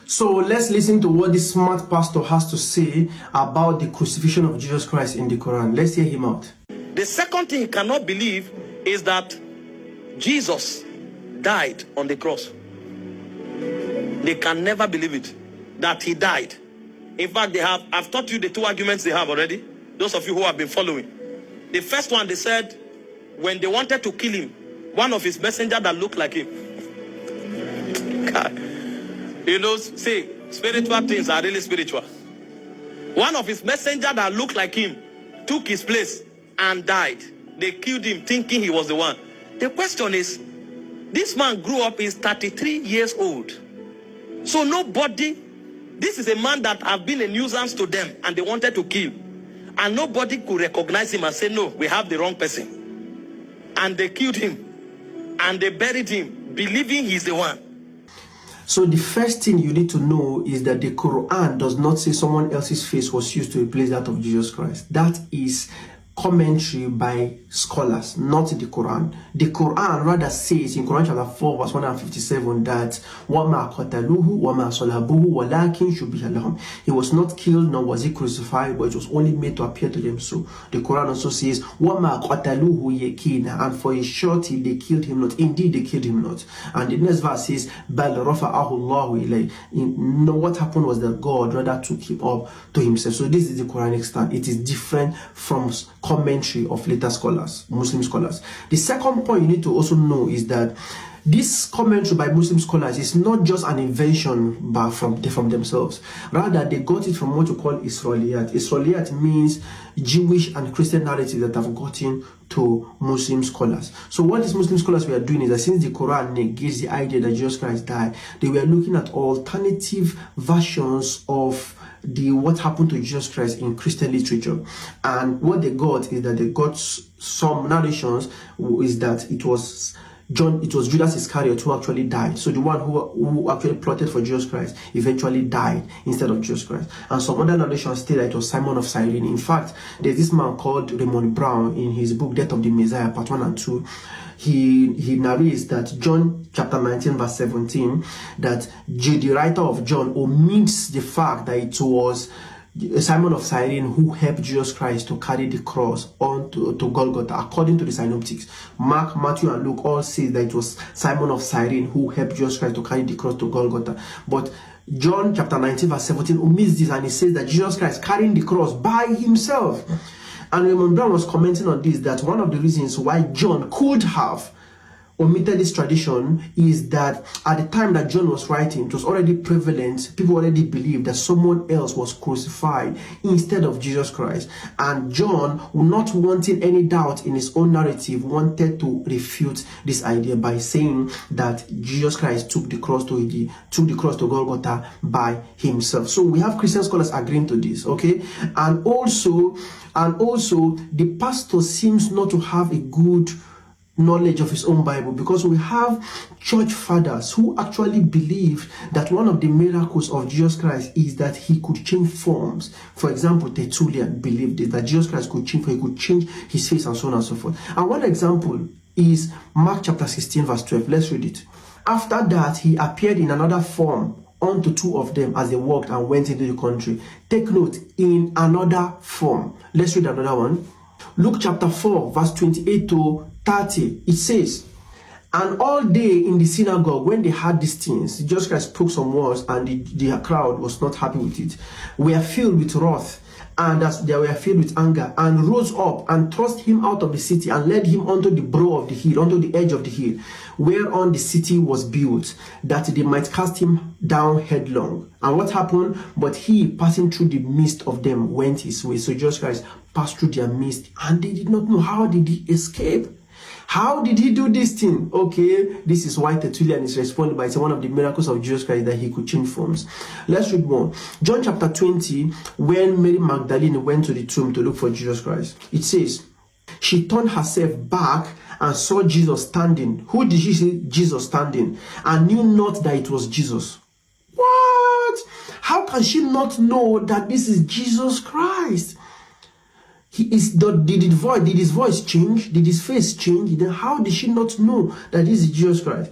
So let's listen to what this smart pastor has to say about the crucifixion of Jesus Christ in the Quran. Let's hear him out. The second thing he cannot believe is that Jesus died on the cross. They can never believe it, that he died. In fact, I've taught you the two arguments they have already. Those of you who have been following. The first one, they said, when they wanted to kill him, one of his messengers that looked like him. God. You know, see, spiritual things are really spiritual. One of his messengers that looked like him took his place and died. They killed him thinking he was the one. The question is, this man grew up, he's 33 years old. So nobody, this is a man that have been a nuisance to them and they wanted to kill. And nobody could recognize him and say, no, we have the wrong person. And they killed him and they buried him, believing he's the one. So the first thing you need to know is that the Quran does not say someone else's face was used to replace that of Jesus Christ. That is commentary by scholars, not the Quran. The Quran rather says in Quran chapter 4 verse 157 that وَمَا قَتَلُوهُ وَمَا صَلَبُوهُ وَلَكِنْ شُبِّهَ لَهُمْ. He was not killed nor was he crucified, but it was only made to appear to them. So the Quran also says وَمَا قَتَلُوهُ يَكِينَ, and for a surety they killed him not. Indeed they killed him not. And the next verse says بَلْ رَفَعَهُ اللَّهُ إِلَيْهِ. No, what happened was that God rather took him up to himself. So this is the Quranic stand. It is different from commentary of later scholars, Muslim scholars. The second point you need to also know is that this commentary by Muslim scholars is not just an invention from themselves. Rather, they got it from what you call Israeliyat. Israeliyat means Jewish and Christian narratives that have gotten to Muslim scholars. So what these Muslim scholars were doing is that since the Quran negates the idea that Jesus Christ died, they were looking at alternative versions of what happened to Jesus Christ in Christian literature. And what they got is that they got some narrations is that it was Judas Iscariot who actually died. So the one who actually plotted for Jesus Christ eventually died instead of Jesus Christ. And some other narrations state that it was Simon of Cyrene. In fact, there's this man called Raymond Brown in his book Death of the Messiah, part 1 and 2. He narrates that John chapter 19 verse 17, that the writer of John omits the fact that it was Simon of Cyrene who helped Jesus Christ to carry the cross on to Golgotha, according to the synoptics. Mark, Matthew, and Luke all say that it was Simon of Cyrene who helped Jesus Christ to carry the cross to Golgotha. But John chapter 19 verse 17 omits this, and he says that Jesus Christ carrying the cross by himself. And Raymond Brown was commenting on this, that one of the reasons why John could have omitted this tradition is that at the time that John was writing, it was already prevalent. People already believed that someone else was crucified instead of Jesus Christ. And John, not wanting any doubt in his own narrative, wanted to refute this idea by saying that Jesus Christ took the cross to Golgotha by himself. So we have Christian scholars agreeing to this, okay? And also the pastor seems not to have a good knowledge of his own Bible, because we have church fathers who actually believe that one of the miracles of Jesus Christ is that he could change forms. For example, Tertullian believed it, that Jesus Christ could change his face and so on and so forth. And one example is Mark chapter 16 verse 12. Let's read it. After that, he appeared in another form unto two of them as they walked and went into the country. Take note, in another form. Let's read another one. Luke chapter 4 verse 28 to 30, it says, and all day in the synagogue, when they heard these things, Jesus Christ spoke some words, and the crowd was not happy with it. Were filled with wrath, and as they were filled with anger, and rose up and thrust him out of the city, and led him unto the brow of the hill, unto the edge of the hill, whereon the city was built, that they might cast him down headlong. And what happened? But he, passing through the midst of them, went his way. So Jesus Christ passed through their midst, and they did not know how did he escape. How did he do this thing? Okay, this is why Tertullian is responding by saying one of the miracles of Jesus Christ that he could change forms. Let's read more. John chapter 20, when Mary Magdalene went to the tomb to look for Jesus Christ, it says, she turned herself back and saw Jesus standing. Who did she see Jesus standing? And knew not that it was Jesus. What? How can she not know that this is Jesus Christ? Did his voice change? Did his face change? Then how did she not know that this is Jesus Christ?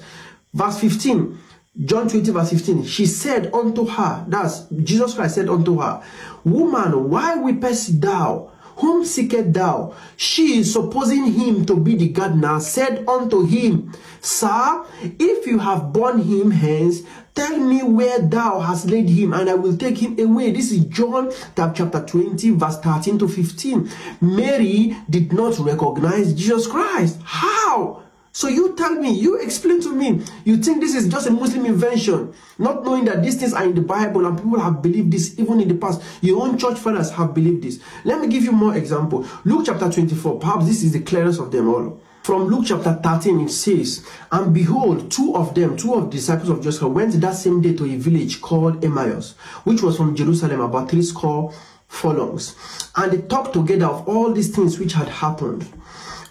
Verse 15. John 20 verse 15, she said unto her, that's Jesus Christ said unto her, Woman, why weepest thou? Whom seekest thou? She, supposing him to be the gardener, said unto him, Sir, if you have borne him hence, tell me where thou hast laid him, and I will take him away. This is John chapter 20, verse 13 to 15. Mary did not recognize Jesus Christ. How? So you tell me, you explain to me. You think this is just a Muslim invention, not knowing that these things are in the Bible and people have believed this even in the past. Your own church fathers have believed this. Let me give you more example. Luke chapter 24, perhaps this is the clearest of them all. From Luke chapter 13, it says, And behold, two of the disciples of Jesus went that same day to a village called Emmaus, which was from Jerusalem about 60 furlongs. And they talked together of all these things which had happened.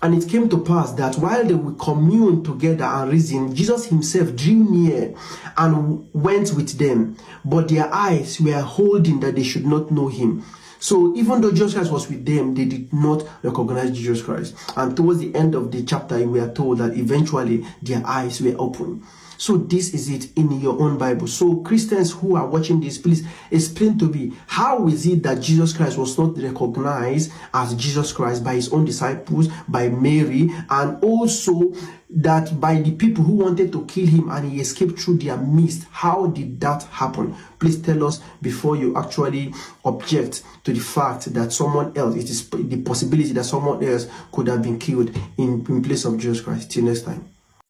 And it came to pass that while they would commune together and reason, Jesus himself drew near and went with them. But their eyes were holding that they should not know him. So even though Jesus Christ was with them, they did not recognize Jesus Christ. And towards the end of the chapter, we are told that eventually their eyes were opened. So this is it in your own Bible. So Christians who are watching this, please explain to me, how is it that Jesus Christ was not recognized as Jesus Christ by his own disciples, by Mary, and also that by the people who wanted to kill him and he escaped through their midst? How did that happen? Please tell us before you actually object to the fact that someone else, it is the possibility that someone else could have been killed in place of Jesus Christ. Till next time.